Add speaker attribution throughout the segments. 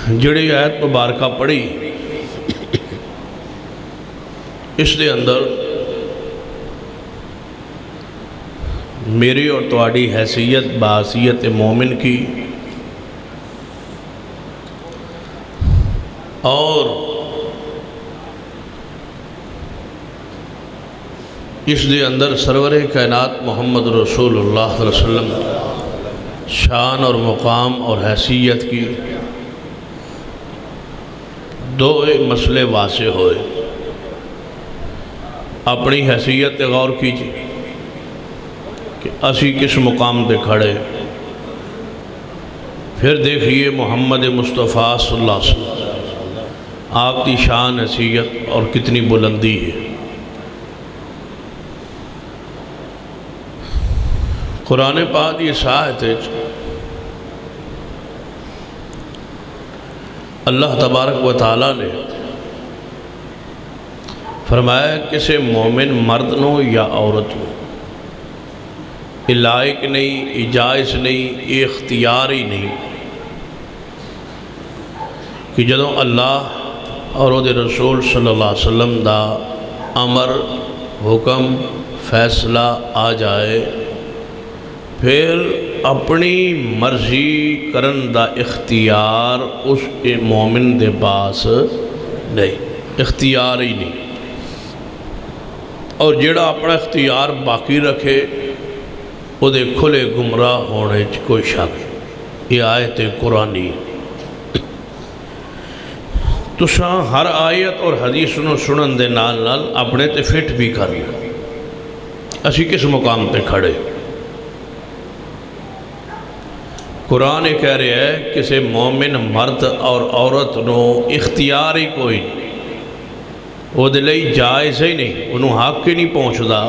Speaker 1: جڑی آیت مبارکہ پڑھی اس دے اندر میری اور تواڈی حیثیت بحیثیت مومن کی اور اس دے اندر سرور کائنات محمد رسول اللہ صلی اللہ علیہ وسلم شان اور مقام اور حیثیت کی دو مسئلے واضح ہوئے۔ اپنی حیثیت غور کیجیے کہ اسی کس مقام پہ کھڑے، پھر دیکھیے محمد مصطفیٰ صلی اللہ علیہ وسلم آپ کی شان حیثیت اور کتنی بلندی ہے۔ قرآن پاک یہ آیت ہے، اللہ تبارک و تعالیٰ نے فرمایا کسی مومن مرد نو یا عورت نو یہ لائق نہیں، اجائز نہیں، یہ اختیار ہی نہیں کہ جدوں اللہ اور وہ رسول صلی اللہ علیہ وسلم دا امر حکم فیصلہ آ جائے پھر اپنی مرضی کرن دا اختیار اس مومن دے پاس نہیں، اختیار ہی نہیں۔ اور جڑا اپنا اختیار باقی رکھے وہ دے کھلے گمراہ ہونے کوئی شک۔ یہ آیت قرآنی تساں ہر آیت اور حدیث نو سنن دے نال نال اپنے تے فٹ بھی کرنا اسی کس مقام تے کھڑے۔ قرآن کہہ رہے ہے کسی مومن مرد اور عورت نو اختیار ہی کوئی نہیں، وہ دے لئی جائز ہی نہیں، انہوں حق ہی نہیں پہنچدا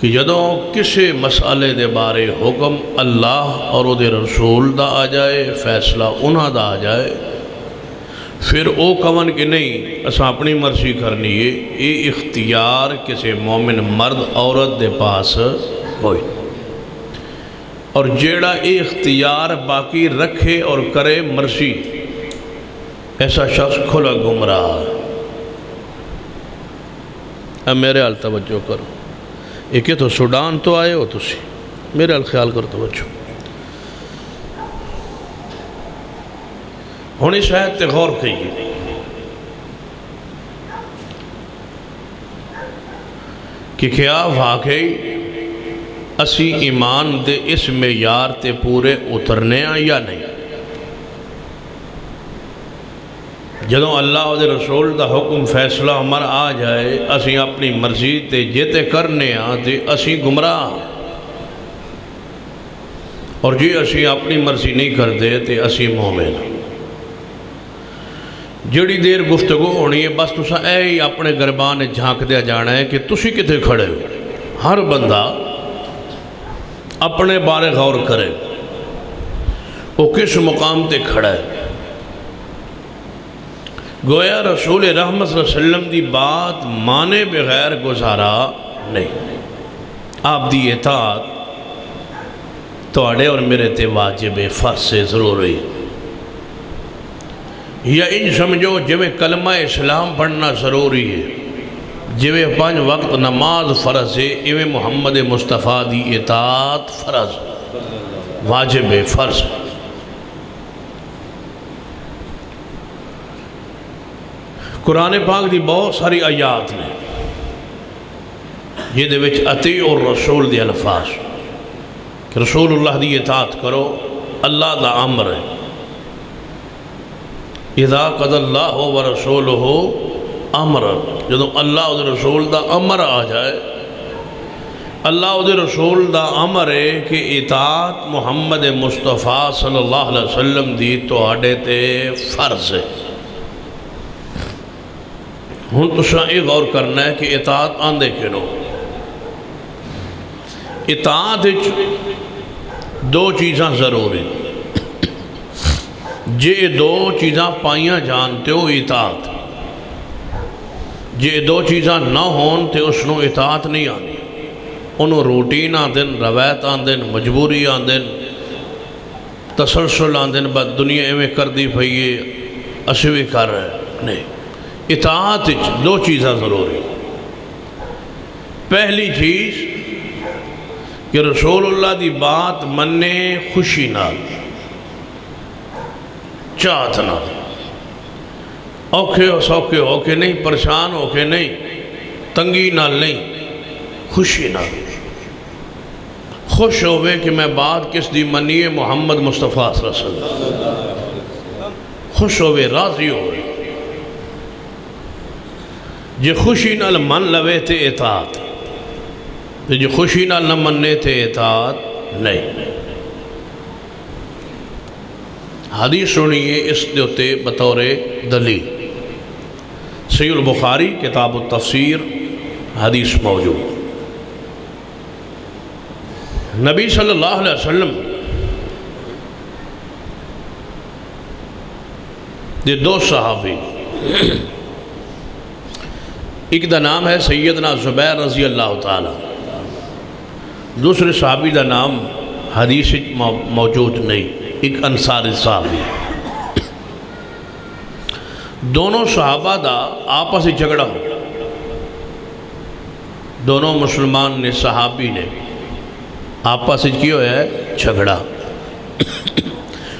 Speaker 1: کہ جدوں کسی مسئلے دے بارے حکم اللہ اور وہ دے رسول دا آ جائے، فیصلہ انہاں دا آ جائے، پھر او کون کہ نہیں اساں اپنی مرضی کرنی ہے، یہ اختیار کسی مومن مرد عورت دے پاس کوئی نہیں۔ اور جیڑا یہ اختیار باقی رکھے اور کرے مرضی، ایسا شخص کھلا گمراہ ہے۔ اب میرے حال توجہ کرو، ایک تو سوڈان تو آئے ہو تسی، میرے حال خیال کر توجہ۔ ہونی شاید تے غور کیے کہ کیا واقعی اسی ایمان دے اس معیار تے پورے اترنے ہیں یا نہیں۔ جدوں اللہ و دے رسول دا حکم فیصلہ ہمارا آ جائے اسی اپنی مرضی تے جیتے کرنے ہیں تے اسی گمراہ، اور جی اسی اپنی مرضی نہیں کر دے تے اسی مومن۔ جڑی دیر گفتگو ہونی ہے بس تسا اے ہی اپنے گربان جھانک دیا جانا ہے کہ تسی کتے کھڑے ہو۔ ہر بندہ اپنے بارے غور کرے وہ کس مقام تے کھڑا ہے۔ گویا رسول رحمت صلی اللہ علیہ وسلم دی بات مانے بغیر گزارا نہیں۔ آپ دی اطاعت تواڈے اور میرے تے واجب فرض سے ضروری، یا ان سمجھو جویں کلمہ اسلام پڑھنا ضروری ہے، جویں 5 وقت نماز فرض ہے، ایویں محمد مصطفیٰ دی اطاعت فرض واجب فرض۔ قرآن پاک دی بہت ساری آیات نے یہ دے وچ اطیعوا الرسول دی الفاظ کہ رسول اللہ دی اطاعت کرو، اللہ دا امر ہے۔ اذا قضى اللہ ورسولہ امر، جدو اللہ و رسول دا امر آ جائے، اللہ و رسول دا امر ہے کہ اطاعت محمد مصطفیٰ صلی اللہ علیہ وسلم دی تو آڈے تے فرض ہے۔ ہن تساں یہ غور کرنا ہے کہ اطاعت آندے کنوں۔ اطاعت دو چیزاں ضروری، جے دو چیزاں پائیاں جانتے ہو اطاعت، جے دو چیزاں نہ ہون تے اس نو اطاعت نہیں آنی، انہوں روٹین آندن، روایت آندن، مجبوری آندن، تسلسل آندے بعد دنیا ایویں کر دی پئی ہے اسی بھی کر رہے نہیں. اطاعت دو چیزاں ضروری. پہلی چیز کہ رسول اللہ دی بات مننے خوشی نال چاہت نال، اوکھے ہو سوکھے ہو کے نہیں، پریشان ہو کے نہیں، تنگی نال نہیں، خوشی نال. خوش ہوئے کہ میں بات کس دی منی ہے، محمد مصطفیٰ صلی اللہ علیہ وسلم. خوش ہوئے، راضی ہوئے. جے خوشی نال من لوے تے اطاعت، جے خوشی نال نہ مننے تے اطاعت نہیں. حدیث سنیے اس دیوتے بطور دلیل. صحیح البخاری کتاب التفسیر حدیث موجود. نبی صلی اللہ علیہ وسلم یہ دو صحابی، ایک دا نام ہے سیدنا زبیر رضی اللہ تعالی، دوسرے صحابی دا نام حدیث موجود نہیں، ایک انصاری صحابی. دونوں صحابہ دا آپس جھگڑا ہو، دونوں مسلمان نے صحابی نے آپس کیا ہے جھگڑا.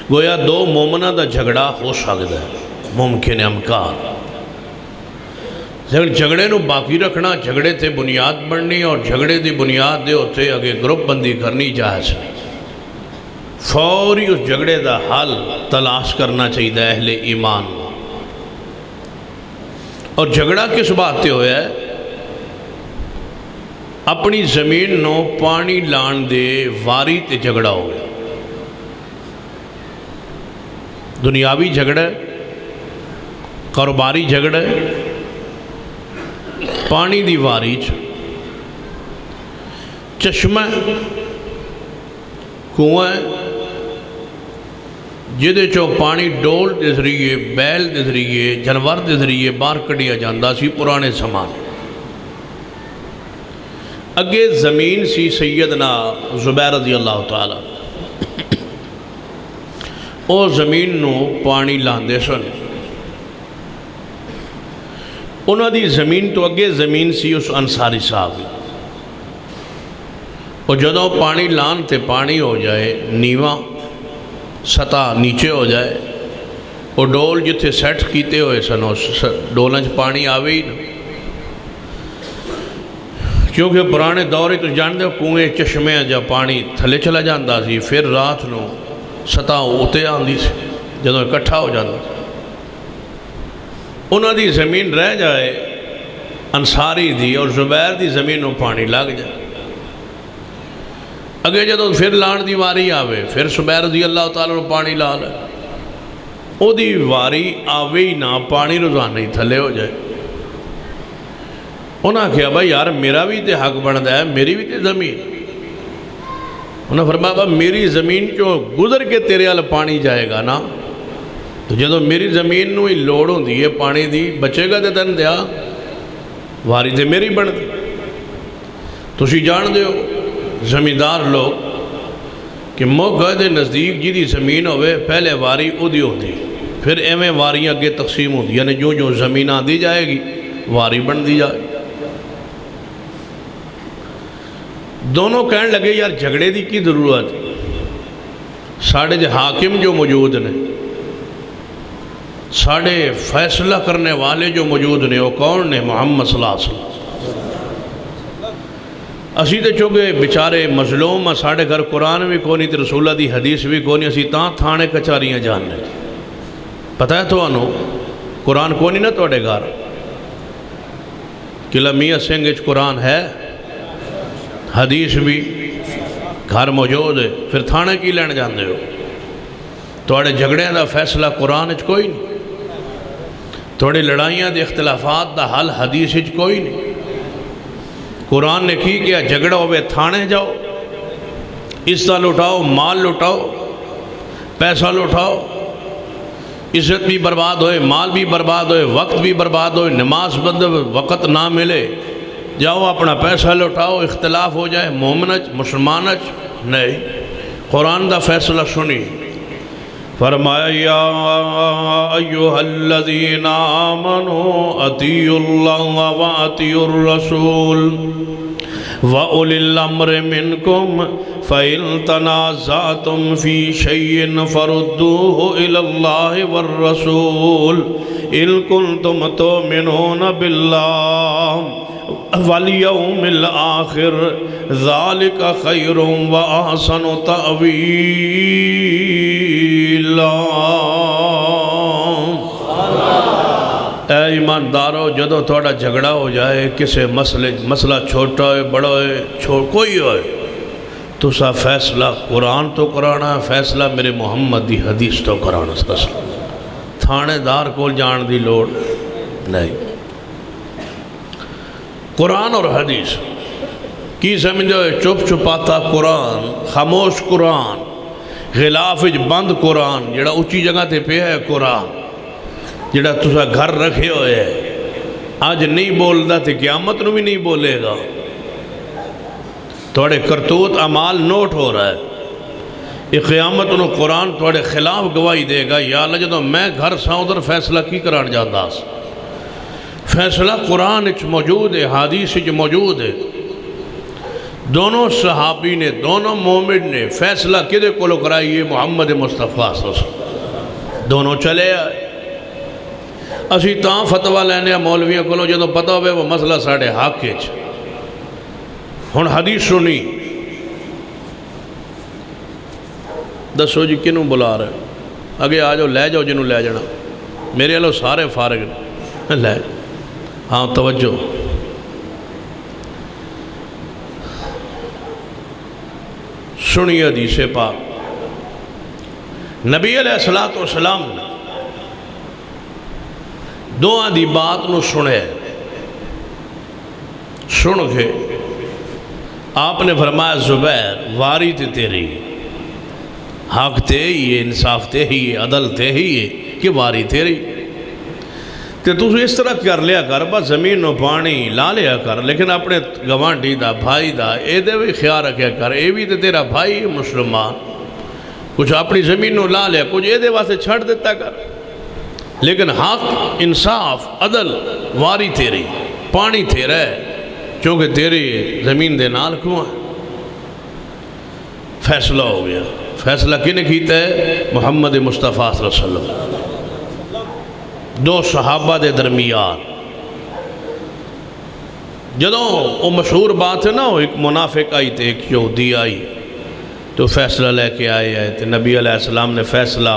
Speaker 1: گویا دو مومنہ دا جھگڑا ہو سکتا ہے، ممکن ہے، امکان. جھگڑے نو باقی رکھنا، جھگڑے تے بنیاد بننی اور جھگڑے دی بنیاد دے ہوتے اگے گروپ بندی کرنی جائز نہیں. فوری اس جھگڑے دا حل تلاش کرنا چاہیے اہل ایمان. اور جھگڑا کس بات تے ہویا ہے؟ اپنی زمین نو پانی لان دے واری تے جھگڑا ہو گیا. دنیاوی جھگڑا، کاروباری جھگڑا، پانی دی واری چشمہ کنواں جدے چو پانی ڈول دے ذریعے، بیل دے ذریعے، جانور دے ذریعے باہر کڈیا جاندا سی پرانے زمان. اگے زمین سی سیدنا زبیر رضی اللہ تعالی، او زمین نو پانی لاندے سن. انہوں دی زمین تو اگے زمین سی اس انصاری صاحب، اور جدوں پانی لان تے پانی ہو جائے نیواں، سطح نیچے ہو جائے، اور ڈول جتھے سیٹ کیتے ہوئے سن اس ڈولنچ پانی آوے ہی نہ. کیونکہ پرانے دورے تو جان دے کنویں چشمے جا پانی تھلے چلا جاندہ سی، پھر رات نو سطح اوتے آندی سی جدوں اکٹھا ہو جاندہ. انہوں دی زمین رہ جائے انصاری دی، اور زبیر دی زمین نو پانی لگ جائے. اگے جدوں پھر لان دی واری آوے، پھر زبیر رضی اللہ تعالیٰ نو پانی لا لے. او دی واری آوے ہی نہ، پانی روزانہ ہی تھلے ہو جائے. انہاں کہا بھائی یار میرا بھی تے حق بندا ہے، میری بھی تے زمین. انہاں فرمایا میری زمین چو گزر کے تیرے وال پانی جائے گا نا، تو جدوں میری زمین نو ہی لوڑ ہوندی ہے پانی دی، بچے گا تے تن دیا، واری تے میری بن دی. تسی جان دے ہو زمیندار لوگ کہ موقع دے نزدیک جی دی زمین ہوئے پہلے واری او دی ہوندی، پھر ایویں واریاں اگے تقسیم ہوندی، یعنی جو جو زمین آندی جائے گی واری بن دی جائے. دونوں کہنے لگے یار جھگڑے دی کی ضرورت، ساڑھے حاکم جو موجود نے، ساڑھے فیصلہ کرنے والے جو موجود نے، وہ کون نے؟ محمد صلی اللہ علیہ وسلم. اسی تے چونکہ بیچارے مظلوم ہیں، ساڑھے گھر قرآن بھی کونی تے رسول اللہ دی حدیث بھی کونی، اسی تاں تھانے کچاریاں جاننے. پتہ ہے تو انہوں قرآن کونی نہ توڑے گھر، قلعہ میاں سنگھ اچ قرآن ہے، حدیث بھی گھر موجود ہے، پھر تھانے کی لین جاندے ہو؟ توڑے جھگڑے دا فیصلہ قرآن اچ کوئی نہیں، توڑے لڑائیاں دے اختلافات دا حل حدیث اچ کوئی نہیں. قرآن نے کی کیا؟ جھگڑا ہوئے تھانے جاؤ، عزت لٹاؤ، مال لٹاؤ، پیسہ لٹاؤ، عزت بھی برباد ہوئے، مال بھی برباد ہوئے، وقت بھی برباد ہوئے، نماز بند وقت نہ ملے، جاؤ اپنا پیسہ لٹاؤ، اختلاف ہو جائے مومنچ مسلمانچ نہیں. قرآن دا فیصلہ سنی، فرمایا یا ایھا الذین آمنوا اطیعوا اللہ واطیعوا الرسول وَأُولِي الْأَمْرِ مِنْكُمْ فَإِن تَنَازَعْتُمْ فِي شَيْءٍ فَرُدُّوهُ إِلَى اللَّهِ وَالرَّسُولِ إِن كُنتُمْ تُؤْمِنُونَ بِاللَّهِ وَالْيَوْمِ الْآخِرِ ذَلِكَ خَيْرٌ وَأَحْسَنُ تَأْوِيلًا۔ اے ایماندارو، جدو تھوڑا جھگڑا ہو جائے کسے مسئلہ چھوٹا ہوئے بڑا ہوئے کوئی ہوئے تو سا فیصلہ قرآن تو کرانا ہے، فیصلہ میرے محمد دی حدیث تو کرانا ہے۔ تھانے دار کو جان دی لوڑ نہیں۔ قرآن اور حدیث کی سمجھو؟ چپ چھپاتا قرآن، خاموش قرآن، غلاف بند قرآن، جڑا اچھی جگہ تے پہ ہے قرآن، جڑا تسا گھر رکھے ہوئے ہے، آج نہیں بولدا تے قیامت نو بھی نہیں بولے گا۔ توڑے کرتوت عمال نوٹ ہو رہا ہے، یہ قیامت نو قرآن توڑے خلاف گواہی دے گا۔ یا اللہ جدو میں گھر سا ادھر فیصلہ کی کران جاندہ س، فیصلہ قرآن اچ موجود ہے، حدیث اچ موجود ہے۔ دونوں صحابی نے، دونوں مومن نے فیصلہ کدے کولو کرائیے؟ محمد مصطفیٰ صلی اللہ علیہ وسلم۔ دونوں چلے آئے۔ اسی تاں فتوہ لینے مولویوں کو جدو پتہ ہوئے وہ مسئلہ ساڑھے حق کے چھ ہن حدیث سنی دسو جی کنوں بلا رہے اگے آجو لے جاؤ جنہوں لے جانا، میرے لو سارے فارغ لے۔ ہاں توجہ، سنی حدیث پاک، نبی علیہ السلام نے دعا دی بات نو سنے، سن کے آپ نے فرمایا زبیر واری تے تیری، حق تے ہی ہے، انصاف تے ہی ہے، عدل تے ہی ہے کہ واری تیری تے تو اس طرح کر لیا کر، بس زمین نو پانی لا لیا کر، لیکن اپنے گوانڈی دا بھائی دا اے دے بھی خیال رکھیا کر، اے بھی تے تیرا بھائی مسلمان، کچھ اپنی زمین نو لا لیا، کچھ اے دے واسے چھڑ دیتا کر، لیکن حق، انصاف، عدل واری تیری، پانی تیرا ہے، چونکہ تیری زمین دے نال کیوں ہے۔ فیصلہ ہو گیا۔ فیصلہ کنے کیتا ہے؟ محمد مصطفیٰ صلی اللہ علیہ وسلم، دو صحابہ دے درمیان۔ جدوں وہ مشہور بات ہے نا، ایک منافق آئی تے ایک یہودی آئی تو فیصلہ لے کے آئے ہیں، تو نبی علیہ السلام نے فیصلہ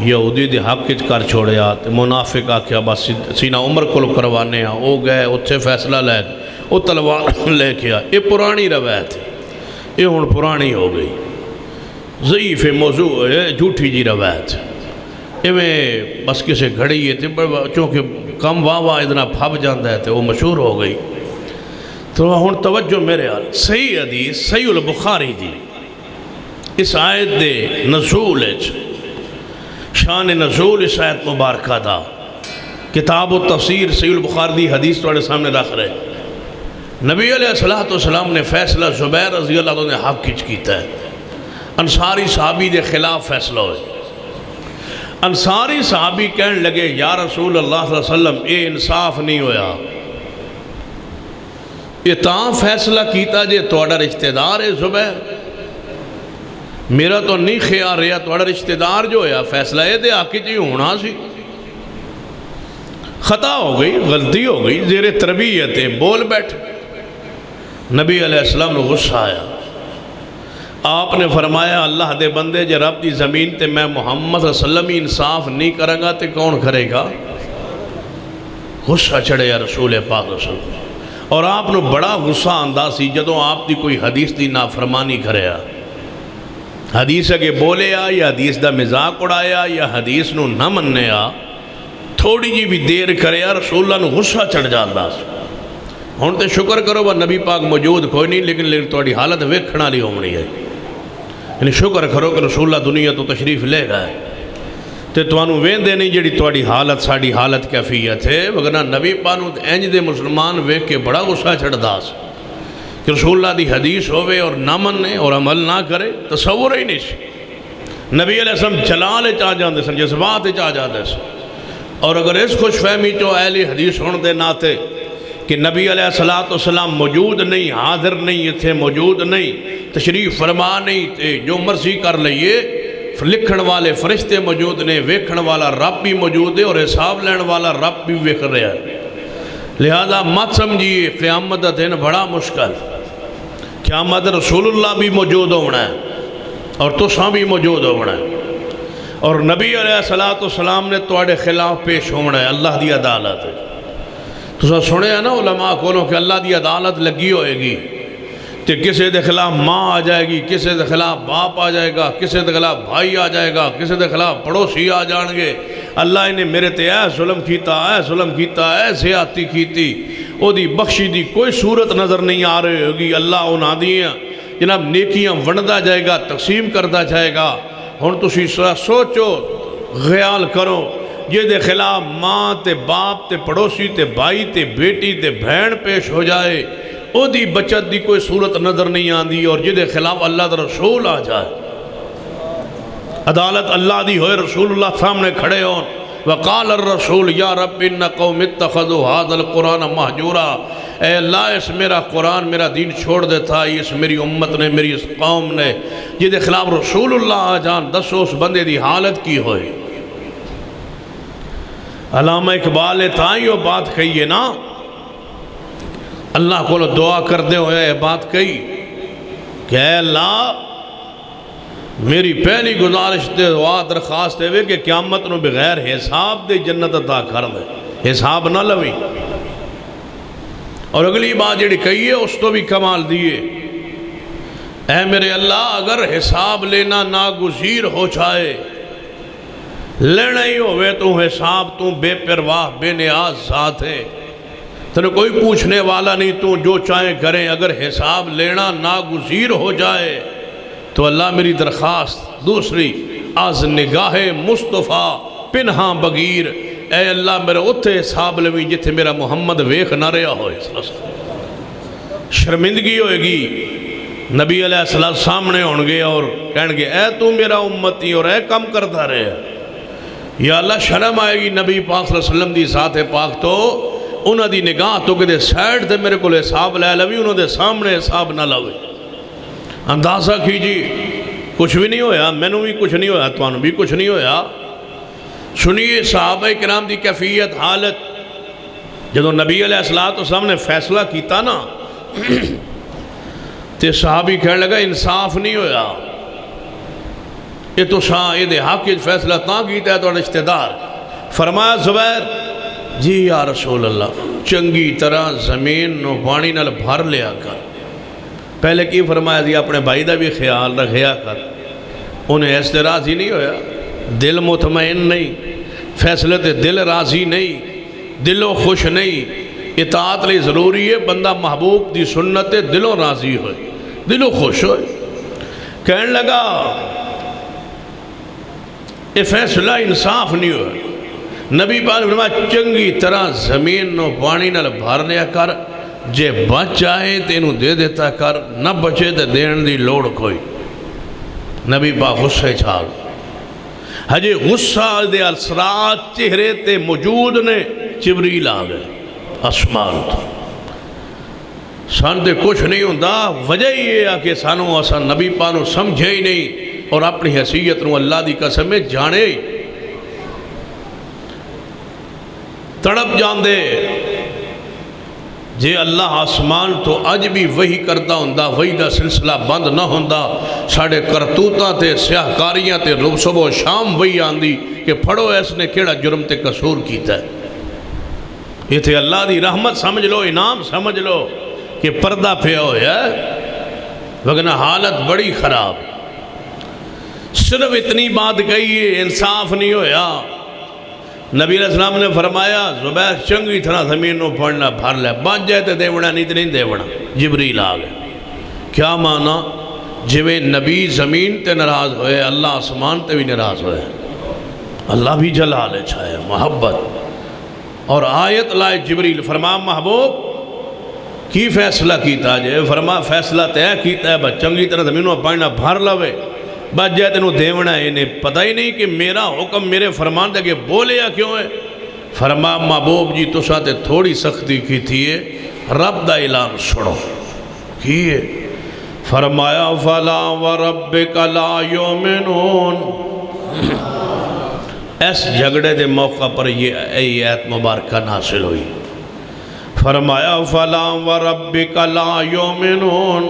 Speaker 1: یہودی دے حق کچ کر چھوڑیا، تو منافق آکھیا بس سینہ عمر کو کروانے ہیں، وہ گئے اتھے فیصلہ لے گئے، وہ تلوار لے کے آئے۔ یہ پرانی روایت ہے، یہ ہن پرانی ہو گئی، ضعیف موضوع ہے، جھوٹی جی روایت ہے، ایویں بس کسے گھڑی ہے، چونکہ کم واہ اتنا پھب جاندہ ہے تو وہ مشہور ہو گئی۔ تو ہن توجہ میرے حال، صحیح حدیث صحیح البخاری دی اس آیت دے نزول شان نزول اس آیت مبارکہ دا، کتاب و تفسیر صحیح البخاری دی حدیث توڑے سامنے رکھ رہے۔ نبی علیہ السلام نے فیصلہ زبیر رضی اللہ عنہ نے حق کچ کیتا ہے، انصاری صحابی دے خلاف فیصلہ ہوئے۔ انصاری صحابی کہنے لگے یا رسول اللہ صلی اللہ علیہ وسلم اے انصاف نہیں ہویا، یہ تاں فیصلہ کیتا جے توڑا رشتہ دار ہے زبیر، میرا تو نہیں خیال رہا توڑا رشتہ دار جو ہے فیصلہ یہ دے آکے جی ہونا سی۔ خطا ہو گئی، غلطی ہو گئی، زیر تربیت بول بیٹھ۔ نبی علیہ السلام نے غصہ آیا، آپ نے فرمایا اللہ دے بندے جے رب دی زمین تے میں محمد صلی اللہ علیہ وسلم ہی انصاف نہیں کریں گا تے کون کرے گا؟ غصہ چڑھے یا رسول پاک رسول، اور آپ نے بڑا غصہ آندہ سی جدوں آپ دی کوئی حدیث دی نافرمانی کرے، حدیث اگے بولے یا حدیث دا مزاق اڑایا یا حدیث نو نہ مننے تھوڑی جی بھی دیر کرے رسول اللہ نو غصہ چڑھ جاندہ سی۔ ہن تے شکر کرو وہ نبی پاک موجود کوئی نہیں، لیکن تھوڑی حالت ویکھنا لی ہونی ہے، یعنی شکر کرو کہ رسول اللہ دنیا تو تشریف لے گئے تے توانو ویندے نہیں جڑی تھوڑی حالت ساڑی حالت کیفیت ہے، وگرنہ نبی پانو اینج دے مسلمان ویکھ کے بڑا غصہ چڑھ داس کہ رسول اللہ دی حدیث ہوئے اور نہ مننے اور عمل نہ کرے، تصور ہی نہیں سی۔ نبی علیہ السلام جلال چاہ جاندے سن، جذبات چاہ جاندے سن. اور اگر اس خوش فہمی چو اہل حدیث ہونے دے ناتے کہ نبی علیہ السلام موجود نہیں، حاضر نہیں، اتھے موجود نہیں، تشریف فرما نہیں تے، جو مرضی کر لئیے، لکھن والے فرشتے موجود نے، ویکھن والا رب بھی موجود ہے اور حساب لین والا رب بھی ویکھ رہا ہے. لہذا مت سمجھیے قیامت دا دن بڑا مشکل. قیامت رسول اللہ بھی موجود ہونا ہے اور تساں بھی موجود ہونا ہے، اور نبی علیہ السلام نے تواڈے خلاف پیش ہونا ہے. اللہ دی عدالت ہے. تساں سنے ہیں نا علماء کولوں کہ اللہ دی عدالت لگی ہوئے گی تے کسے دے خلاف ماں آ جائے گی، کسے دے خلاف باپ آ جائے گا، کسے دے خلاف بھائی آ جائے گا، کسے دے خلاف پڑوسی آ جان گے. اللہ انہیں میرے تے اے ظلم کیتا، اے ظلم کیتا، اے زیادتی کیتی، او دی بخشی دی کوئی صورت نظر نہیں آ رہی ہوگی. اللہ انہاں دیاں جناب نیکیاں ونڈدا جائے گا، تقسیم کردا جائے گا. ہن تسی سوچو، خیال کرو، جے دے خلاف ماں تے باپ تے پڑوسی تے بھائی تے بیٹی تے بہن پیش ہو جائے، او دی بچت دی کوئی صورت نظر نہیں آندی، اور جے دے خلاف اللہ دا رسول آ جائے، عدالت اللہ دی ہوئے، رسول اللہ سامنے کھڑے ہون. وقال الرسول یا رب ان قوم اتخذوا هذا القرآن مہجورا. اے اللہ اس میرا قرآن، میرا دین چھوڑ دیتا، اس میری امت نے، میری اس قوم نے. جے دے خلاف رسول اللہ آ جان، دسو اس بندے دی حالت کی ہوئے. علامہ اقبال تائیو بات کہیے نا، اللہ کو دعا کر دے ہوئے یہ بات کہی کہ اے اللہ میری پہلی گزارش دے دعا درخواست دے کہ قیامت نو بغیر حساب دے جنت عطا کر دے، حساب نہ لوی. اور اگلی بات جڑی کہی ہے اس تو بھی کمال دیئے، اے میرے اللہ اگر حساب لینا ناگزیر ہو جائے، لینا ہی ہوئے تو حساب تو بے پرواہ بے نیاز ذات ہے، تنہیں کوئی پوچھنے والا نہیں، تو جو چاہیں کریں. اگر حساب لینا ناگزیر ہو جائے تو اللہ میری درخواست دوسری، از نگاہ مصطفیٰ پنہاں بغیر، اے اللہ میرے اتھے حساب لوی جتھے میرا محمد ویخ نہ رہا ہوئے. شرمندگی ہوئے گی، نبی علیہ السلام سامنے ہونگے اور کہیں گے اے تو میرا امتی اور اے کم کرتا رہے. یا اللہ شرم آئے گی نبی پاک صلی اللہ علیہ وسلم دی ذات پاک تو انہاں دی نگاہ تو کہ دے سائڈ دے میرے کو حساب لے لوی، انہوں دے سامنے حساب نہ لوی. اندازہ کیجی کچھ بھی نہیں ہویا، میں نو بھی کچھ نہیں ہویا، تو انہوں بھی کچھ نہیں ہویا. سنیے صحابہ کرام دی کیفیت حالت. جدو نبی علیہ السلام نے فیصلہ کیتا نا تے صحابی کہنے لگا انصاف نہیں ہویا، یہ تو یہ دے حق فیصلہ تاں کیتا ہے تو رشتہ دار. فرمایا زبیر جی یا رسول اللہ چنگی طرح زمین نو پانی نال بھر لیا کر. پہلے کی فرمایا دی اپنے بھائی دا بھی خیال رکھیا کر. انہیں اس سے راضی نہیں ہویا، دل مطمئن نہیں، فیصلے تے دل راضی نہیں، دلوں خوش نہیں. اطاعت لئے ضروری ہے بندہ محبوب دی سنت دلوں راضی ہوئے، دلوں خوش ہوئے. کہنے لگا یہ فیصلہ انصاف نہیں ہوئے. نبی پاک نے فرمایا چنگی طرح زمین نو پانی نال بھر لیا کر، جے بچ جائے تے انہوں دے دیتا کر، نہ بچے تے دین دی لوڑ کوئی. نبی پاک غصے چھال ہجے غصہ دے اثرات چہرے تے موجود نے. جبریل آ گئے آسمان تو، سان تے کچھ نہیں ہوندہ. وجہ یہ ہے کہ سانوں آسان نبی پاک نو سمجھے ہی نہیں اور اپنی حیثیت نو اللہ دی قسم میں جانے تڑپ جان دے. جے اللہ آسمان تو اج بھی وہی کردہ ہوندہ، وہی دا سلسلہ بند نہ ہوندہ، ساڑھے کرتوتاں تے سیاہکاریاں تے صبح و شام وہی آندی کہ پھڑو اس نے کیڑا جرم تے قصور کیتا ہے. یہ تھے اللہ دی رحمت سمجھ لو، انعام سمجھ لو کہ پردہ پھیا ہویا ہے، وگرنہ حالت بڑی خراب. صرف اتنی بات کہی ہے انصاف نہیں ہویا. نبی علیہ السلام نے فرمایا زبیر چنگی طرح زمین نو پڑھنا بھر لے، بچ جائے تے دیونا نہیں تے نہیں دیونا. جبریل آ گئے. کیا معنی؟ جویں نبی زمین تے ناراض ہوئے، اللہ آسمان تے بھی ناراض ہوئے. اللہ بھی جلال چھائے محبت. اور آیت لائے جبریل فرما محبوب کی فیصلہ کیتا جائے؟ فرما فیصلہ تے کیتا ہے بس چنگی طرح زمین نو پڑھنا بھر لوے. بس جائے تینوں دیونا ہے، انہیں پتہ ہی نہیں کہ میرا حکم میرے فرمان دے کہ بولے یا کیوں ہے؟ فرما محبوب جی تو ساتھ تھوڑی سختی کی تھی ہے، رب دا اعلان سنو کیے فرمایا فلا وربک لا یؤمنون۔ اس جھگڑے دے موقع پر یہ آیت مبارکہ نازل ہوئی، فرمایا فلا وربک لا یؤمنون،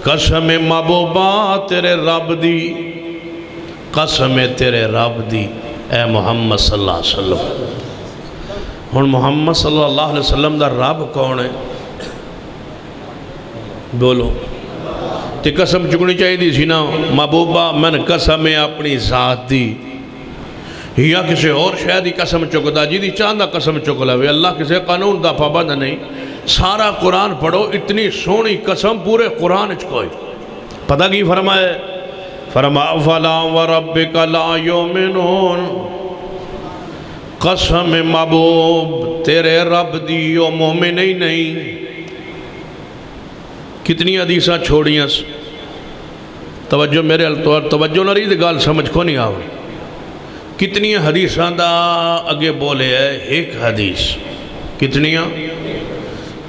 Speaker 1: قسم محبوبہ تیرے رب دی، قسم تیرے رب دی اے محمد صلی اللہ علیہ وسلم۔ ہن محمد صلی اللہ علیہ وسلم دا رب کون ہے؟ بولو تے قسم چکنی چاہیے دی سی نا محبوبہ من قسم اپنی ذات دی، یا کسی اور شاید قسم چکدا جی دی چاندہ قسم چک لوے، اللہ کسی قانون دا پابند نہیں۔ سارا قرآن پڑھو، اتنی سونی قسم پورے قرآن کوئی پتہ کی فرمائے؟ فرما فلا وربک لا یؤمنون، قسم محبوب تیرے رب دی او مومن ہی نہیں۔ کتنی حدیثاں چھوڑیاں توجہ میرے توجہ نہ رہی تو گال سمجھ کو نہیں آوڑی۔ کتنی حدیثاں دا اگے بولے ہے ایک حدیث، کتنیاں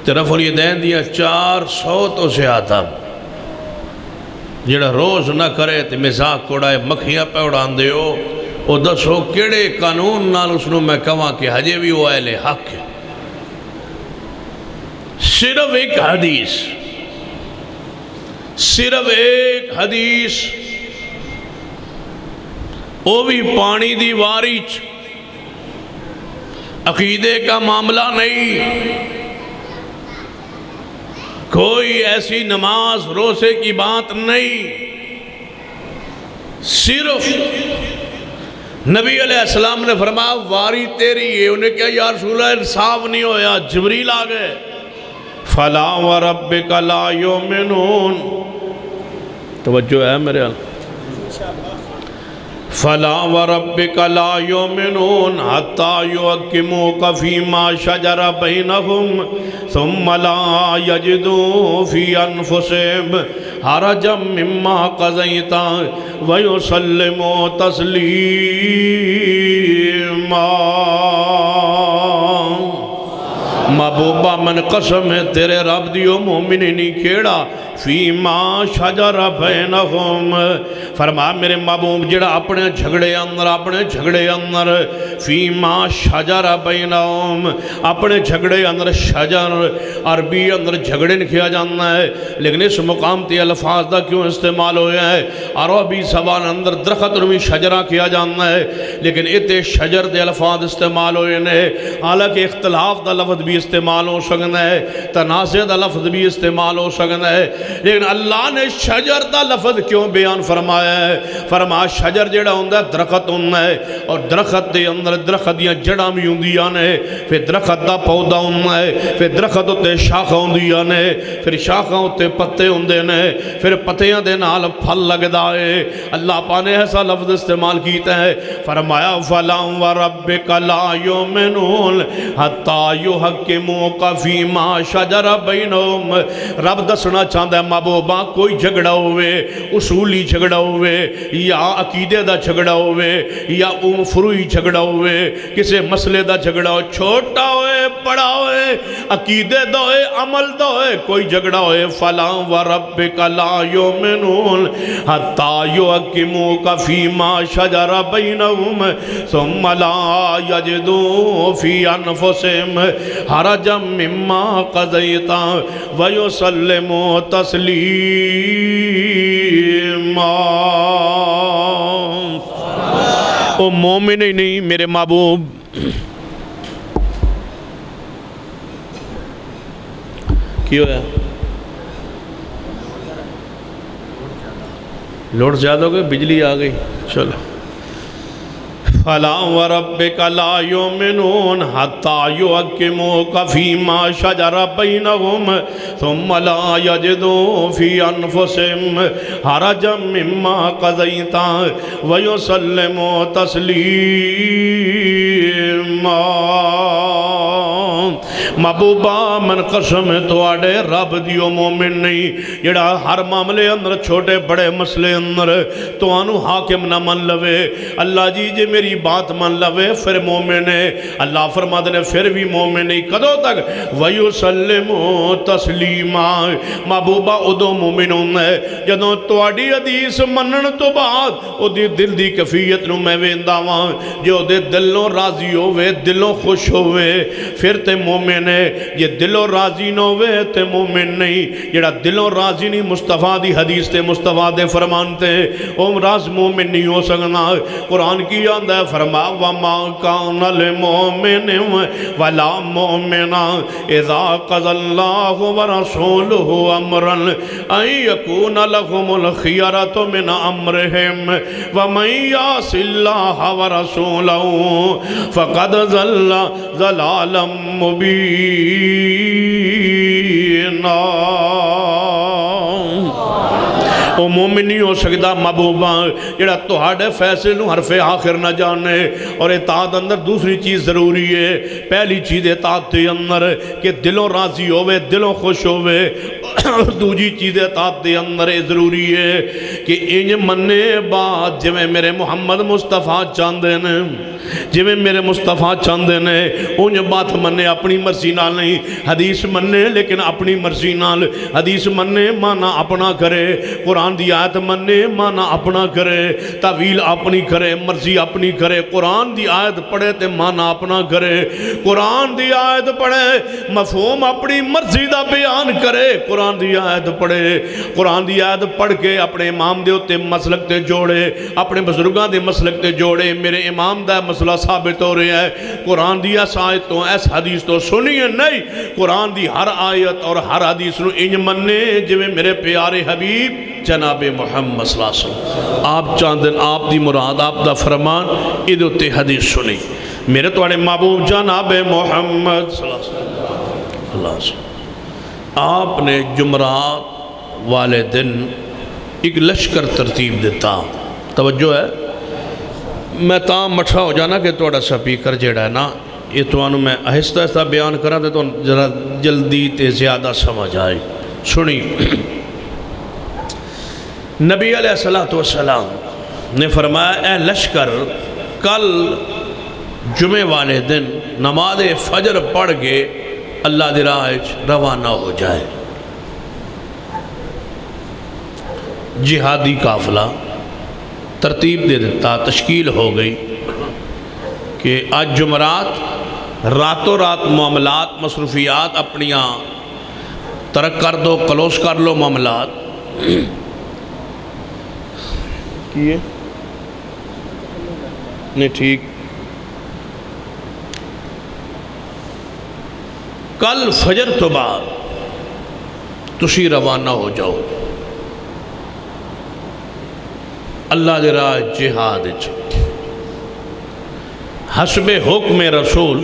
Speaker 1: طرف الیدین دیا 400 تو زیادہ، جڑا روز نہ کرے تے مزاق کوڑائے مکھیاں پہ اڑان دے ہو، او دسو کیڑے قانون نال اسنو میں کہاں کہ حجے بھی وہ اہل حق ہے۔ صرف ایک حدیث، صرف ایک حدیث، وہ بھی پانی دی وارچ، عقیدے کا معاملہ نہیں، کوئی ایسی نماز روزے کی بات نہیں، صرف نبی علیہ السلام نے فرمایا واری تیری ہے۔ انہیں کہا یا رسول اللہ انصاف نہیں ہویا، جبریل آگئے فلا وربک لا یؤمنون، توجہ ہے میرے حال، فلا وربک لا یؤمنون حتی یحکموک فیما شجر بینہم ثم لا یجدوا فی انفسہم حرجا مما قضیت ویسلموا تسلیما۔ محبوبہ من قسم ہے تیرے رب دیو مومنی نہیں کیڑا فیما شجر بینہم، فرما میرے محبوب جڑا اپنے جھگڑے اندر فیما شجر بینہم، اپنے جھگڑے اندر شجر عربی اندر جھگڑے کیا جانا ہے، لیکن اس مقام تے الفاظ دا کیوں استعمال ہویا ہے؟ عربی زبان اندر درخت نمی شجرہ کیا جانا ہے، لیکن اتے شجر دے الفاظ استعمال ہوئے نے، حالانکہ اختلاف دا لفظ بھی استعمال ہو سکتا ہے، تنازع دا لفظ بھی استعمال ہو سکتا ہے، لیکن اللہ نے شجر دا لفظ کیوں بیان فرمایا ہے؟ فرمایا شجر جڑا ہوندہ ہے درخت ہوندہ ہے، اور درخت دے اندر درخت دیاں جڑاں بھی ہوندیاں نے، پھر درخت دا پودا ہوندہ ہے، پھر درخت ہوتے شاخہ ہوندیاں نے، پھر شاخہ ہوتے پتے ہوندے نے، پھر پتیاں دے نال پھل لگدا ہے۔ اللہ پانے ایسا لفظ استعمال کیتا ہے، فرمایا فَلَا وَرَبِّكَ لَا يُؤْمِنُونَ حَتَّى يُحَكِّمُوكَ فِي مَا شَجَرَ بَيْنَهُمْ۔ رب دسنا چاہتا ہے محبوبہ کوئی جھگڑا ہوئے، اصولی جھگڑا ہوئے، یا عقیدے دا جھگڑا ہوئے، یا فروعی جھگڑا ہوئے، کسی مسئلے دا جھگڑا ہوئے، چھوٹا ہوئے بڑا ہوئے، عقیدے دا ہوئے عمل دا ہوئے، کوئی جھگڑا ہوئے، فَلَا وَرَبِّكَ لَا يُؤْمِنُونَ حَتَّى يُحَكِّمُوكَ فِي مَا شَجَرَ بَيْنَهُمْ ثُمَّ لَا يَجِدُوا فِي أَنفُسِهِمْ حَرَجًا مِّمَّا قَضَيْتَ وَيُسَلِّمُوا تَسْلِيمًا۔ او مومن ہی نہیں میرے محبوب، کیوں ہے لوڈ زیادہ ہو گئے، بجلی آ گئی، چلو فَلَا وَرَبِّكَ لَا يُؤْمِنُونَ حَتَّى يُحَكِّمُوكَ فِي مَا شَجَرَ بَيْنَهُمْ ثُمَّ لَا يَجِدُوا فِي أَنفُسِهِمْ حَرَجًا مِّمَّا قَضَيْتَ وَيُسَلِّمُوا تَسْلِيمًا۔ محبوبہ من قسم ہے تو آڑے رب دیو مومن نہیں جڑا ہر معاملے اندر چھوٹے بڑے مسئلے اندر تو آنو حاکم نہ من لوے اللہ جی جے میری بات من لوے پھر مومن ہے اللہ فرما دے پھر بھی مومن نہیں کدو تک وَيُسَلِّمُ تَسْلِيمًا محبوبہ ادو مومن ہونا ہے جدوں توڑی حدیث منن تو بعد او دی دل دی کفیت نو میں ویندہ وہاں جو دے دلوں راضی ہوئے دلوں خوش ہوئے پھر تے مومن ہے یہ دلوں راضی نہ ہوئے تے مومن نہیں جڑا دلوں راضی نہیں مصطفیٰ دی حدیث تے مصطفیٰ دے فرمانتے اوم راز مومن نہیں ہو سکنا قرآن کی یاد ہے فرما وَمَا كَانَ لِمُؤْمِنٍ وَلَا مُؤْمِنًا اِذَا قَضَى اللَّهُ وَرَسُولُهُ أَمْرًا أَن يَكُونَ لَهُمُ الْخِيَرَةُ مِنْ أَمْرِهِمْ وَمَن يَعْصِ اللَّهَ وَرَسُولَهُ فَقَدْ ضَلَّ ضَلَالًا مُبِينًا وہ مومن نہیں ہو سکتا محبوبہ جڑا توہاڑے فیصلے نو حرف آخر نہ جانے اور اطاعت اندر دوسری چیز ضروری ہے پہلی چیز اطاعت تے اندر کہ دلوں راضی ہوئے دلوں خوش ہوئے دوجی چیز اطاعت دے اندر ضروری ہے کہ انج مننے بعد جویں میرے محمد مصطفیٰ چاندے نے جویں میرے مصطفیٰ چاندے نے انج بات مننے اپنی مرضی نال نہیں حدیث مننے لیکن اپنی مرضی نال حدیث مننے مانا اپنا کرے قرآن دی آیت مننے مانا اپنا کرے تعویل اپنی کرے مرضی اپنی کرے قرآن دی آیت پڑھے تے مانا اپنا کرے قرآن دی آیت پڑھے مفہوم اپنی مرضی دا بیان کرے قرآن دی آیت پڑھے قرآن دی آیت پڑھ کے اپنے امام دے ہوتے مسلک تے جوڑے اپنے بزرگاں دے مسلک تے جوڑے میرے امام دا مسئلہ ثابت ہو رہے ہیں قرآن دی اس آیت تو اس حدیث تو سنیے نہیں قرآن دی ہر آیت اور ہر حدیث نو انج مننے جویں میرے پیارے حبیب جناب محمد صلی اللہ علیہ وسلم آپ چاندن آپ دی مراد آپ دا فرمان ادھو تے حدیث سنی میرے توڑے محبوب جناب محمد صلی اللہ علیہ وسلم آپ نے جمعرات والے دن ایک لشکر ترتیب دیتا توجہ ہے میں تاں مٹھا ہو جانا کہ توڑا سپیکر جیڑا ہے نا یہ تو آنو میں آہستہ آہستہ بیان کرا دے تو ذرا جلدی تے زیادہ سمجھ آئے سنی نبی علیہ السلام نے فرمایا اے لشکر کل جمعے والے دن نماز فجر پڑھ کے اللہ دی راہ روانہ ہو جائے جہادی قافلہ ترتیب دے دیتا تشکیل ہو گئی کہ آج جمعرات راتوں رات معاملات مصروفیات اپنیاں ترک کر دو کلوز کر لو معاملات کیے نہیں ٹھیک کل فجر تو بعد تسی روانہ ہو جاؤ اللہ دے راہ جہاد حسب حکم رسول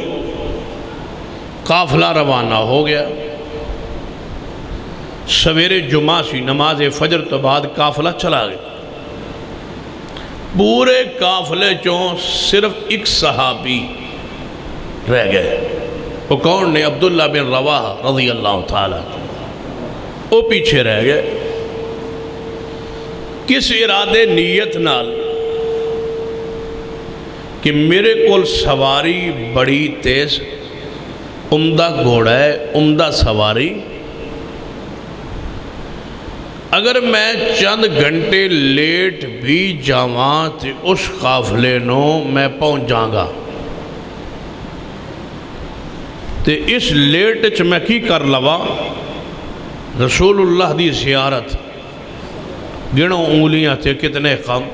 Speaker 1: قافلہ روانہ ہو گیا سویرے جمعہ سی نماز فجر تو بعد قافلہ چلا گیا پورے قافلے چوں صرف ایک صحابی رہ گئے وہ کون نے عبداللہ بن رواحہ رضی اللہ تعالیٰ وہ پیچھے رہ گئے کس ارادے نیت نال کہ میرے کول سواری بڑی تیز عمدہ گھوڑا ہے عمدہ سواری اگر میں چند گھنٹے لیٹ بھی جاواں تو اس قافلے نو میں پہنچ جاؤں گا تو اس لیٹ چ میں کی کر لوا رسول اللہ دی زیارت گنو انگلیاں تھے کتنے کم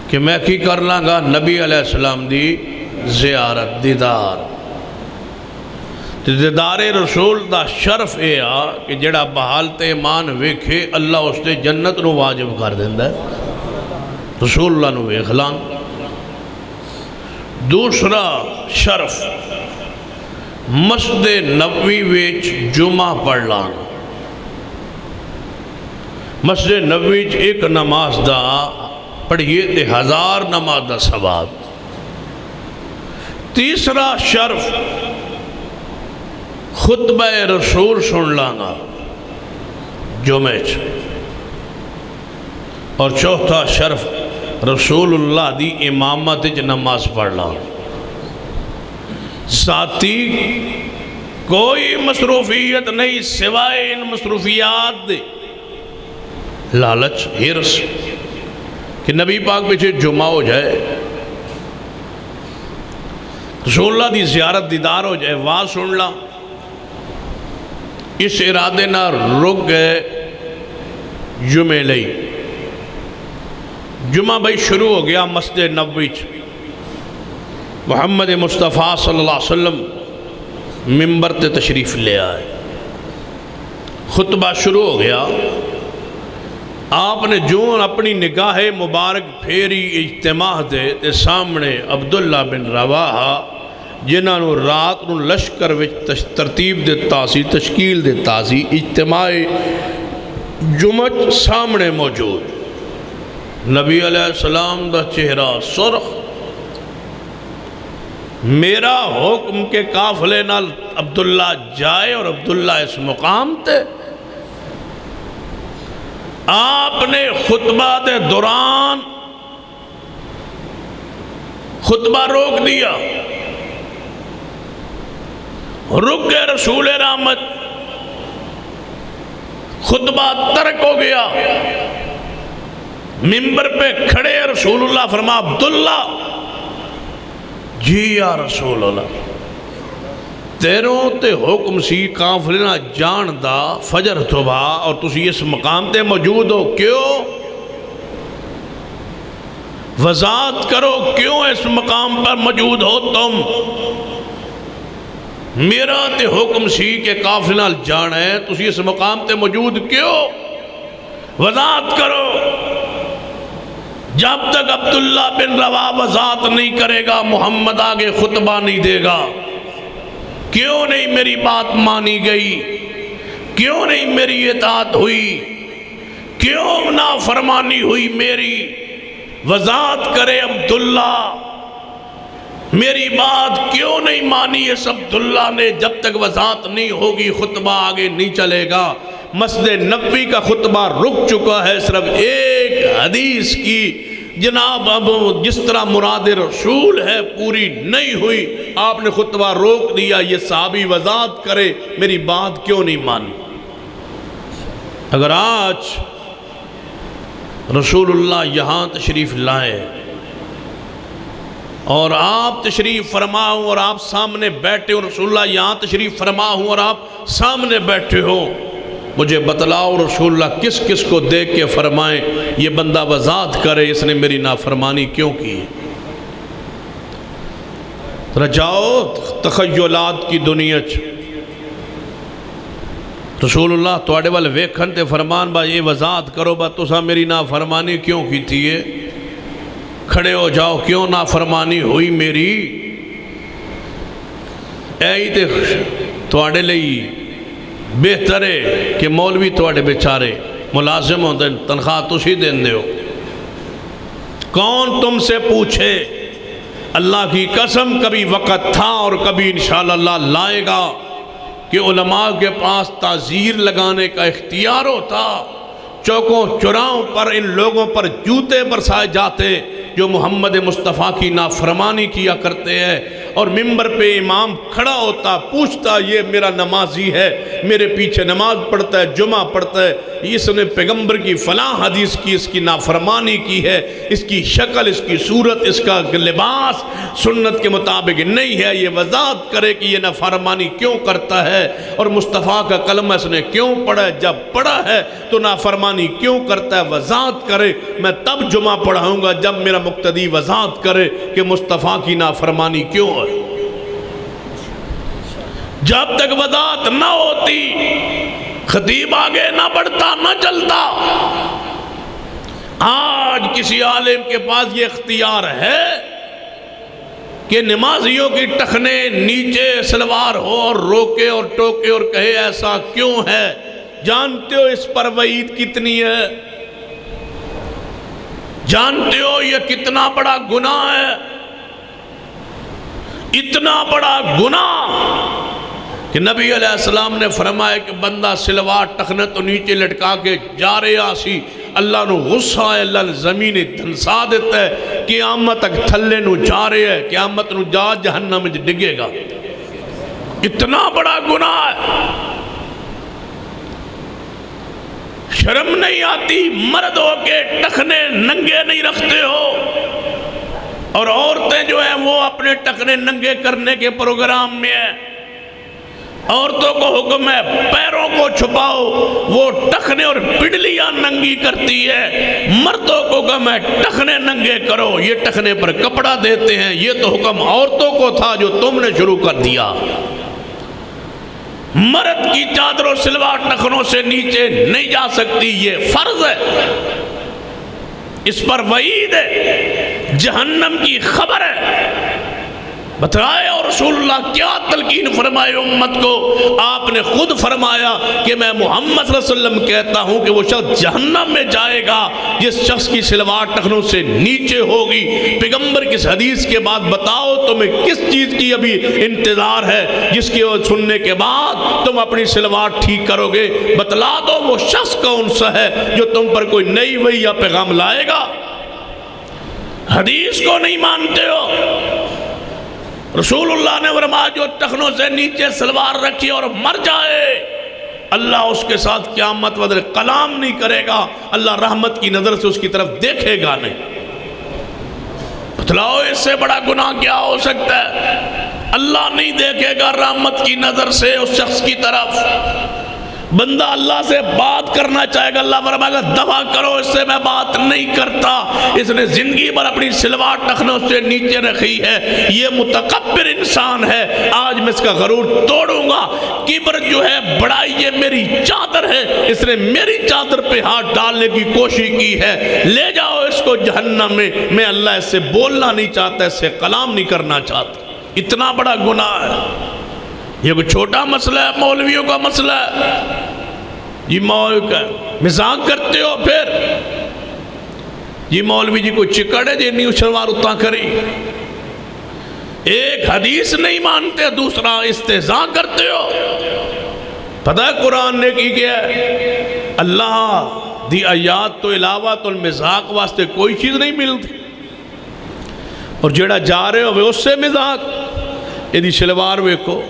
Speaker 1: کہ میں کی کر لانگا نبی علیہ السلام دی زیارت دیدار دیدار رسول دا شرف اے آ کہ جڑا بحالت ایمان ویکھے اللہ اس نے جنت نو واجب کر دیندہ ہے رسول اللہ نو ویکھ لان دوسرا شرف مسجد نبوی ویچ جمعہ پڑھ لان مسجد نبوی ویچ ایک نماز دا پڑھئے تے 1000 نماز دا ثواب تیسرا شرف خطبہ رسول سن لانا جمعے اور چوتھا شرف رسول اللہ دی امامت نماز پڑھ لا ذاتی کوئی مصروفیت نہیں سوائے ان مصروفیات دے لالچ ہرس کہ نبی پاک پیچھے جمعہ ہو جائے رسول اللہ دی زیارت دیدار ہو جائے واہ سن لا اس ارادے نہ رک گئے جمعے لئی جمعہ بھائی شروع ہو گیا مسجد نبوی محمد مصطفیٰ صلی اللہ علیہ وسلم ممبر تے تشریف لے آئے خطبہ شروع ہو گیا آپ نے جون اپنی نگاہ مبارک پھیری اجتماع دے تے سامنے عبداللہ بن رواحہ جنہاں نو رات نو لشکر وچ ترتیب دیتا سی تشکیل دیتا سی اجتماع جمعہ سامنے موجود نبی علیہ السلام دا چہرہ سرخ میرا حکم کے قافلے نال عبداللہ جائے اور عبداللہ اس مقام تے آپ نے خطبہ دے دوران خطبہ روک دیا رک گئے رسول رحمت خطبہ ترک ہو گیا ممبر پہ کھڑے رسول اللہ فرما عبداللہ جی یا رسول اللہ تیروں تے حکم سی قافلہ جان دا فجر صبح اور تسی اس مقام تے موجود ہو کیوں وضاحت کرو کیوں اس مقام پر موجود ہو تم میرا تے حکم سی کہ قافلہ جان ہے تسی اس مقام تے موجود کیوں وضاحت کرو جب تک عبداللہ بن رواحہ وضاحت نہیں کرے گا محمد آگے خطبہ نہیں دے گا کیوں نہیں میری بات مانی گئی کیوں نہیں میری اطاعت ہوئی کیوں نافرمانی ہوئی میری وضاحت کرے عبداللہ میری بات کیوں نہیں مانی اس عبداللہ نے جب تک وضاحت نہیں ہوگی خطبہ آگے نہیں چلے گا مسجد نبوی کا خطبہ رک چکا ہے صرف ایک حدیث کی جناب اب جس طرح مراد رسول ہے پوری نہیں ہوئی آپ نے خطبہ روک دیا یہ صحابی وضاحت کرے میری بات کیوں نہیں مانی اگر آج رسول اللہ یہاں تشریف لائے اور آپ تشریف فرما ہوں اور آپ سامنے بیٹھے ہوں رسول اللہ یہاں تشریف فرما ہوں اور آپ سامنے بیٹھے ہوں مجھے بتلاؤ رسول اللہ کس کس کو دیکھ کے فرمائیں یہ بندہ وضاحت کرے اس نے میری نافرمانی کیوں کی رجاؤ تخیلات کی دنیا رسول اللہ توڑے والے ویکھن تے فرمان با یہ وضاحت کرو با تسا میری نافرمانی کیوں کی تھی کھڑے ہو جاؤ کیوں نافرمانی ہوئی میری ایئی تے توڑے لئی بہتر ہے کہ مولوی توڑے بیچارے ملازم ہوں تنخواہ تسی دین دے ہو کون تم سے پوچھے اللہ کی قسم کبھی وقت تھا اور کبھی انشاءاللہ اللہ لائے گا کہ علماء کے پاس تعزیر لگانے کا اختیار ہوتا چوکوں چوراہوں پر ان لوگوں پر جوتے برسائے جاتے جو محمد مصطفیٰ کی نافرمانی کیا کرتے ہیں اور ممبر پہ امام کھڑا ہوتا پوچھتا یہ میرا نمازی ہے میرے پیچھے نماز پڑھتا ہے جمعہ پڑھتا ہے اس نے پیغمبر کی فلاں حدیث کی اس کی نافرمانی کی ہے اس کی شکل اس کی صورت اس کا لباس سنت کے مطابق نہیں ہے یہ وضاحت کرے کہ یہ نافرمانی کیوں کرتا ہے اور مصطفیٰ کا کلمہ اس نے کیوں پڑھا ہے جب پڑھا ہے تو نافرمانی کیوں کرتا ہے وضاحت کرے میں تب جمعہ پڑھاؤں گا جب میرا مقتدی وضاحت کرے کہ مصطفیٰ کی نافرمانی کیوں ہے جب تک وضاحت نہ ہوتی خطیب آگے نہ بڑھتا نہ چلتا آج کسی عالم کے پاس یہ اختیار ہے کہ نمازیوں کی ٹخنے نیچے سلوار ہو اور روکے اور ٹوکے اور کہے ایسا کیوں ہے جانتے ہو اس پر وعید کتنی ہے جانتے ہو یہ کتنا بڑا گناہ ہے اتنا بڑا گناہ کہ نبی علیہ السلام نے فرمایا کہ بندہ سلوار ٹخنے تو نیچے لٹکا کے جا رہے آسی اللہ نو غصہ ہے، اللہ زمین دھنسا دیتا ہے، قیامت تک تھلے نو جا رہے ہے، قیامت نو جا جہنم میں ڈگے گا۔ اتنا بڑا گناہ ہے، شرم نہیں آتی؟ مرد ہو کے ٹخنے ننگے نہیں رکھتے ہو، اور عورتیں جو ہیں وہ اپنے ٹخنے ننگے کرنے کے پروگرام میں ہیں۔ عورتوں کو حکم ہے پیروں کو چھپاؤ، وہ ٹخنے اور پڈلیاں ننگی کرتی ہے۔ مردوں کو حکم ہے ٹخنے ننگے کرو، یہ ٹخنے پر کپڑا دیتے ہیں۔ یہ تو حکم عورتوں کو تھا جو تم نے شروع کر دیا۔ مرد کی چادر و سلوار ٹخنوں سے نیچے نہیں جا سکتی، یہ فرض ہے، اس پر وعید ہے، جہنم کی خبر ہے۔ بتائے اور رسول اللہ کیا تلقین فرمائے امت کو؟ آپ نے خود فرمایا کہ میں محمد صلی اللہ علیہ وسلم کہتا ہوں کہ وہ شخص جہنم میں جائے گا جس شخص کی سلوار ٹخنوں سے نیچے ہوگی۔ پیغمبر کس حدیث کے بعد بتاؤ تمہیں کس چیز کی ابھی انتظار ہے جس کی سننے کے بعد تم اپنی سلوار ٹھیک کرو گے؟ بتلا دو وہ شخص کون سا ہے جو تم پر کوئی نئی وحی یا پیغام لائے گا۔ حدیث کو نہیں مانتے ہو؟ رسول اللہ نے فرمایا جو ٹخنوں سے نیچے سلوار رکھی اور مر جائے اللہ اس کے ساتھ قیامت وقت کلام نہیں کرے گا، اللہ رحمت کی نظر سے اس کی طرف دیکھے گا نہیں۔ بتلاؤ اس سے بڑا گناہ کیا ہو سکتا ہے؟ اللہ نہیں دیکھے گا رحمت کی نظر سے اس شخص کی طرف۔ بندہ اللہ سے بات کرنا چاہے گا، اللہ فرمائے گا دفع کرو، اس سے میں بات نہیں کرتا۔ اس نے زندگی بھر اپنی سلوار ٹخنوں سے نیچے رکھی ہے، یہ متکبر انسان ہے، آج میں اس کا غرور توڑوں گا۔ کبر جو ہے بڑائی، یہ میری چادر ہے، اس نے میری چادر پہ ہاتھ ڈالنے کی کوشش کی ہے، لے جاؤ اس کو جہنم میں اللہ اس سے بولنا نہیں چاہتا، اس سے کلام نہیں کرنا چاہتا۔ اتنا بڑا گناہ ہے۔ یہ کوئی چھوٹا مسئلہ ہے؟ مولویوں کا مسئلہ ہے؟ یہ مولوی کا مزاق کرتے ہو پھر؟ یہ مولوی جی کو چکڑ ہے جی نہیں شلوار اتنا کری، ایک حدیث نہیں مانتے، دوسرا استہزاء کرتے ہو۔ پتہ ہے قرآن نے کی کیا ہے؟ اللہ دی آیات تو علاوہ تو المزاق واسطے کوئی چیز نہیں ملتی، اور جڑا جا رہے ہو وہ اس سے مزاق۔ یہ شلوار ویکھو،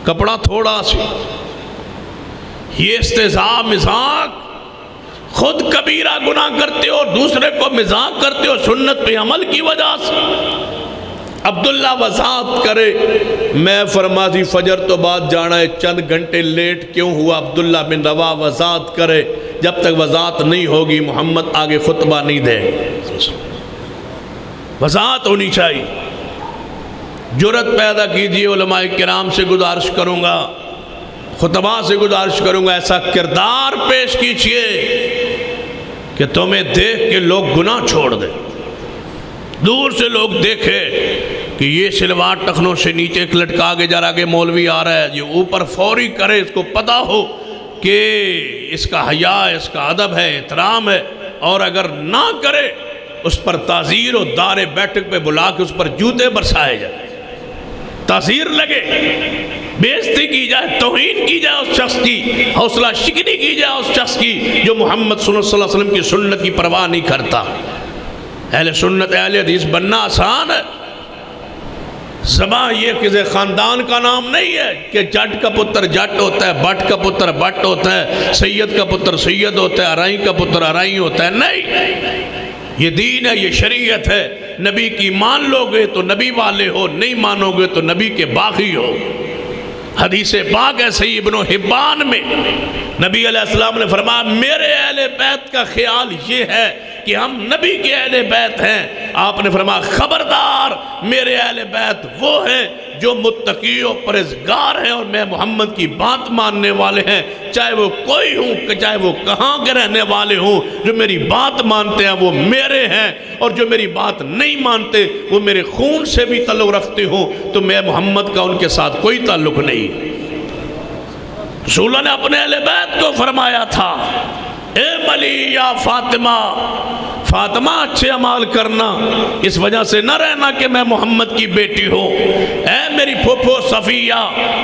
Speaker 1: کپڑا تھوڑا سی، یہ استہزاء مزاق، خود کبیرہ گناہ کرتے ہو، دوسرے کو مزاق کرتے ہو سنت پہ عمل کی وجہ سے۔ عبداللہ وضاحت کرے، میں فرماتی فجر تو بعد جانا ہے، چند گھنٹے لیٹ کیوں ہوا؟ عبداللہ بن روا وضاحت کرے، جب تک وضاحت نہیں ہوگی محمد آگے خطبہ نہیں دے۔ وضاحت ہونی چاہیے، جرت پیدا کیجئے۔ علماء کرام سے گزارش کروں گا، خطبہ سے گزارش کروں گا، ایسا کردار پیش کیجئے کہ تمہیں دیکھ کے لوگ گناہ چھوڑ دیں، دور سے لوگ دیکھے کہ یہ سلوار ٹخنوں سے نیچے لٹکا کے جا رہا کہ مولوی آ رہا ہے، یہ اوپر فوری کرے، اس کو پتہ ہو کہ اس کا حیا، اس کا ادب ہے، احترام ہے، اور اگر نہ کرے اس پر تعزیر و دار بیٹھک پہ بلا کے اس پر جوتے برسائے جائے، تعزیر لگے، بےعزتی کی جائے، توہین کی جائے اس شخص کی، حوصلہ شکنی کی جائے اس شخص کی جو محمد صلی اللہ علیہ وسلم کی سنت کی پرواہ نہیں کرتا۔ اہل سنت اہل حدیث بننا آسان ہے، زبان یہ کسی خاندان کا نام نہیں ہے کہ جٹ کا پتر جٹ ہوتا ہے، بٹ کا پتر بٹ ہوتا ہے، سید کا پتر سید ہوتا ہے، ارائی کا پتر ارائی ہوتا ہے، نہیں، یہ دین ہے، یہ شریعت ہے۔ نبی کی مان لو گے تو نبی والے ہو، نہیں مانو گے تو نبی کے باغی ہو۔ حدیث پاک ہے صحیح ابن حبان میں، نبی علیہ السلام نے فرمایا میرے اہل بیت کا خیال یہ ہے کہ ہم نبی کے اہل بیت ہیں۔ آپ نے فرمایا خبردار، میرے اہل بیت وہ ہیں جو متقی و پرہیزگار ہیں اور میں محمد کی بات ماننے والے ہیں، چاہے وہ کوئی ہوں، چاہے وہ کہاں کے رہنے والے ہوں، جو میری بات مانتے ہیں وہ میرے ہیں، اور جو میری بات نہیں مانتے وہ میرے خون سے بھی تعلق رکھتے ہوں، تو میں محمد کا ان کے ساتھ کوئی تعلق نہیں۔ رسول اللہ نے اپنے اہل بیت کو فرمایا تھا، اے ملی یا فاطمہ فاطمہ اچھے اعمال کرنا، اس وجہ سے نہ رہنا کہ میں محمد کی بیٹی ہوں، اے میری پھوپھو صفیہ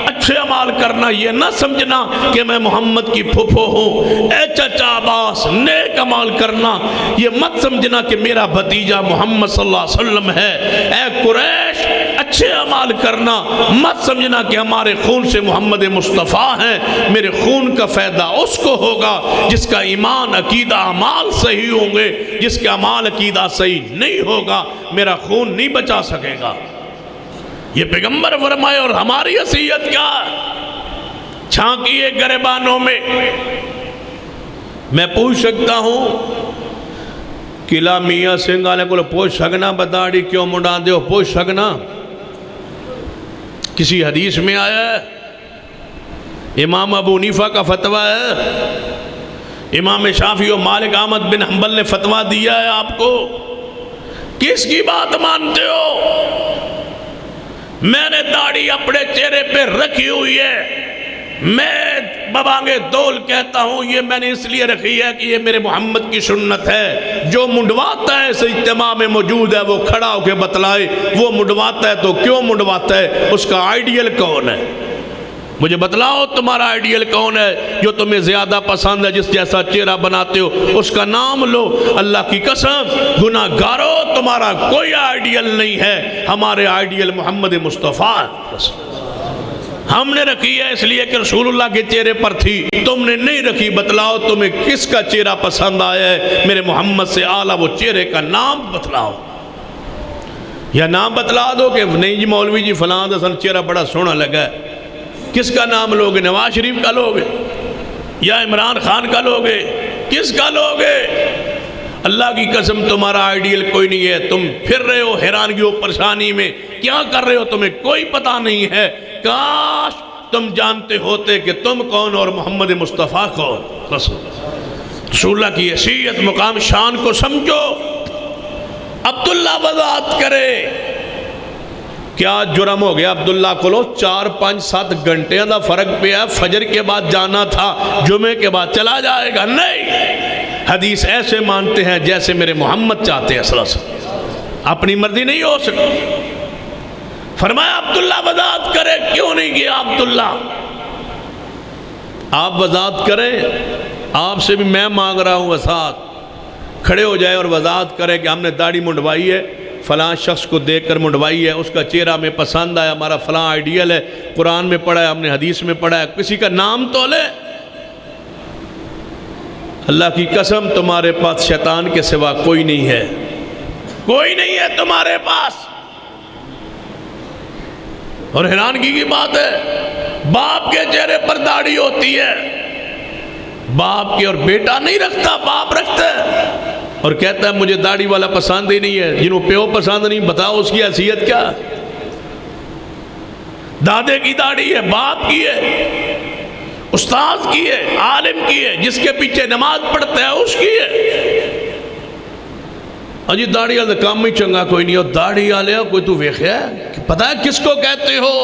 Speaker 1: اچھے اعمال کرنا، یہ نہ سمجھنا کہ میں محمد کی پھوپھو ہوں، اے چچا عباس نیک اعمال کرنا، یہ مت سمجھنا کہ میرا بھتیجا محمد صلی اللہ علیہ وسلم ہے، اے قریش اچھے اعمال کرنا، مت سمجھنا کہ ہمارے خون سے محمد مصطفیٰ ہیں، میرے خون کا فائدہ اس کو ہوگا جس کا ایمان عقیدہ اعمال صحیح ہوں گے، جس کا اعمال عقیدہ صحیح نہیں ہوگا میرا خون نہیں بچا سکے گا۔ یہ پیغمبر فرمائے، اور ہماری حیثیت کیا چھانکیے گریبانوں میں۔ میں پوچھ سکتا ہوں قلعہ میاں سنگھ والے کو پوچھ سکنا بداڑی کیوں منڈا دے ہو، پوچھ سکنا؟ کسی حدیث میں آیا ہے؟ امام ابو حنیفہ کا فتویٰ ہے، امام شافعی و مالک احمد بن حنبل نے فتویٰ دیا ہے آپ کو، کس کی بات مانتے ہو؟ میں نے داڑھی اپنے چہرے پہ رکھی ہوئی ہے، میں ببانگے دول کہتا ہوں یہ میں نے اس لیے رکھی ہے کہ یہ میرے محمد کی سنت ہے، جو منڈواتا ہے اس اجتماع میں موجود ہے وہ کھڑا ہو کے بتلائے، وہ منڈواتا ہے تو کیوں منڈواتا ہے، اس کا آئیڈیل کون ہے؟ مجھے بتلاؤ تمہارا آئیڈیل کون ہے جو تمہیں زیادہ پسند ہے، جس جیسا چہرہ بناتے ہو اس کا نام لو۔ اللہ کی قسم گناہ گارو تمہارا کوئی آئیڈیل نہیں ہے، ہمارے آئیڈیل محمد مصطفیٰ ہم نے رکھی ہے اس لیے کہ رسول اللہ کے چہرے پر تھی، تم نے نہیں رکھی۔ بتلاؤ تمہیں کس کا چہرہ پسند آیا ہے میرے محمد سے اعلیٰ، وہ چہرے کا نام بتلاؤ، یا نام بتلا دو کہ نہیں جی مولوی جی فلاں دسن چہرہ بڑا سونا لگا ہے۔ کس کا نام لوگے؟ نواز شریف کا لوگے یا عمران خان کا لوگے؟ کس کا لوگے؟ اللہ کی قسم تمہارا آئیڈیل کوئی نہیں ہے، تم پھر رہے ہو حیرانگی و پریشانی میں، کیا کر رہے ہو تمہیں کوئی پتہ نہیں ہے۔ کاش تم جانتے ہوتے کہ تم کون اور محمد مصطفیٰ کون۔ رسول اللہ کی حیثیت مقام شان کو سمجھو۔ عبداللہ وضاحت کرے کیا جرم ہو گیا عبداللہ کو؟ 4 5 7 گھنٹے دا فرق پہ ہے، فجر کے بعد جانا تھا، جمعے کے بعد چلا جائے گا؟ نہیں، حدیث ایسے مانتے ہیں جیسے میرے محمد چاہتے ہیں صلی اللہ علیہ وسلم، اپنی مرضی نہیں ہو سکتی۔ فرمایا عبداللہ وضاحت کرے، کیوں نہیں کیا عبداللہ؟ آپ وضاحت کریں، آپ سے بھی میں مانگ رہا ہوں وضاحت، کھڑے ہو جائے اور وضاحت کرے کہ ہم نے داڑھی منڈوائی ہے، فلاں شخص کو دیکھ کر منڈوائی ہے، اس کا چہرہ ہمیں پسند آیا، ہمارا فلاں آئیڈیل ہے، قرآن میں پڑھا ہے، ہم نے حدیث میں پڑھا ہے، کسی کا نام تو لے۔ اللہ کی قسم تمہارے پاس شیطان کے سوا کوئی نہیں ہے، کوئی نہیں ہے تمہارے پاس۔ اور حیرانگی کی بات ہے باپ کے چہرے پر داڑھی ہوتی ہے، باپ کے، اور بیٹا نہیں رکھتا، باپ رکھتا ہے اور کہتا ہے مجھے داڑھی والا پسند ہی نہیں ہے۔ جنہوں پیو پسند نہیں، بتاؤ اس کی حیثیت کیا؟ دادے کی داڑھی ہے، باپ کی ہے، استاد کی ہے، عالم کی ہے، جس کے پیچھے نماز پڑھتا ہے اس کی ہے۔ اجی داڑھی والے کام ہی چنگا کوئی نہیں ہو، داڑھی والے کوئی تو ویکھیا ہے؟ پتہ ہے کس کو کہتے ہو؟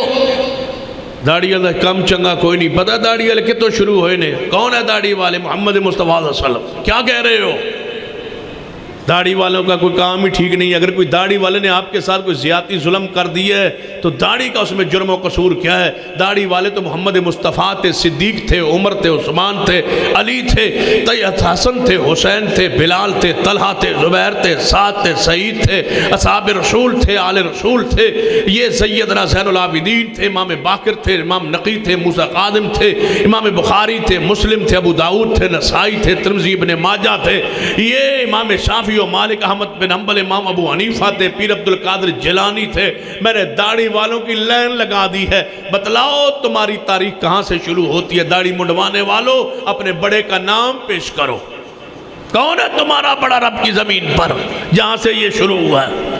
Speaker 1: داڑھی والے کام چنگا کوئی نہیں، پتہ ہے داڑھی والے کتوں شروع ہوئے نے؟ کون ہے داڑھی والے؟ محمد مصطفیٰ صلی اللہ علیہ وسلم۔ کیا کہہ رہے ہو؟ داڑھی والوں کا کوئی کام ہی ٹھیک نہیں ہے۔ اگر کوئی داڑھی والے نے آپ کے ساتھ کوئی زیادتی ظلم کر دی ہے تو داڑھی کا اس میں جرم و قصور کیا ہے؟ داڑھی والے تو محمد مصطفیٰ تھے، صدیق تھے، عمر تھے، عثمان تھے، علی تھے، حسن تھے، حسین تھے، بلال تھے، طلحہ تھے، زبیر تھے، سعد تھے، سعید تھے، اصحاب رسول تھے، آل رسول تھے، یہ سیدنا زین العابدین تھے، امام باقر تھے، امام نقی تھے، موسیٰ قادم تھے، امام بخاری تھے، مسلم تھے، ابو داؤد تھے، نسائی تھے، ترمذی ابن ماجہ تھے، یہ امام شافعی و مالک احمد بن حنبل، امام ابو حنیفہ تھے، پیر عبد القادر جیلانی تھے۔ میں نے داڑھی والوں کی لائن لگا دی ہے، بتلاؤ تمہاری تاریخ کہاں سے شروع ہوتی ہے؟ داڑھی منڈوانے والوں اپنے بڑے کا نام پیش کرو، کون ہے تمہارا بڑا رب کی زمین پر جہاں سے یہ شروع ہوا ہے؟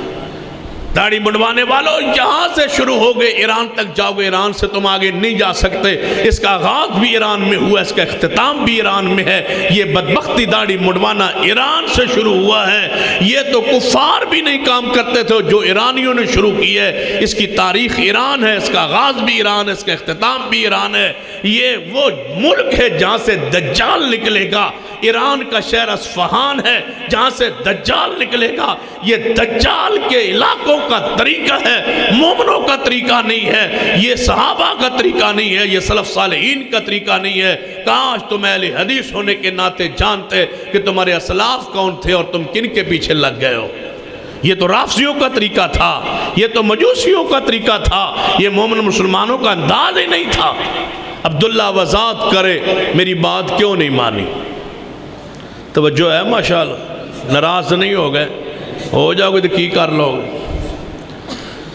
Speaker 1: داڑھی منڈوانے والوں یہاں سے شروع ہو گئے ایران تک جاؤ گے، ایران سے تم آگے نہیں جا سکتے۔ اس کا آغاز بھی ایران میں ہوا، اس کا اختتام بھی ایران میں ہے۔ یہ بدبختی داڑھی منڈوانا ایران سے شروع ہوا ہے۔ یہ تو کفار بھی نہیں کام کرتے تھے جو ایرانیوں نے شروع کی ہے۔ اس کی تاریخ ایران ہے، اس کا آغاز بھی ایران ہے، اس کا اختتام بھی ایران ہے۔ یہ وہ ملک ہے جہاں سے دجال نکلے گا۔ ایران کا شہر اصفہان ہے جہاں سے دجال نکلے گا۔ یہ دجال کے علاقوں کا طریقہ ہے، مومنوں کا طریقہ نہیں ہے، یہ صحابہ کا طریقہ نہیں ہے، یہ سلف صالحین کا طریقہ نہیں ہے۔ کاش تم اہل حدیث ہونے کے ناطے جانتے کہ تمہارے اسلاف کون تھے اور تم کن کے پیچھے لگ گئے ہو۔ یہ تو رافضیوں کا طریقہ تھا، یہ تو مجوسیوں کا طریقہ تھا، یہ مومن مسلمانوں کا انداز ہی نہیں تھا۔ عبداللہ وضاحت کرے میری بات کیوں نہیں مانی؟ توجہ ہے ماشاءاللہ، ناراض نہیں ہو گئے، ہو جاؤ گے تو کی کر لو گے؟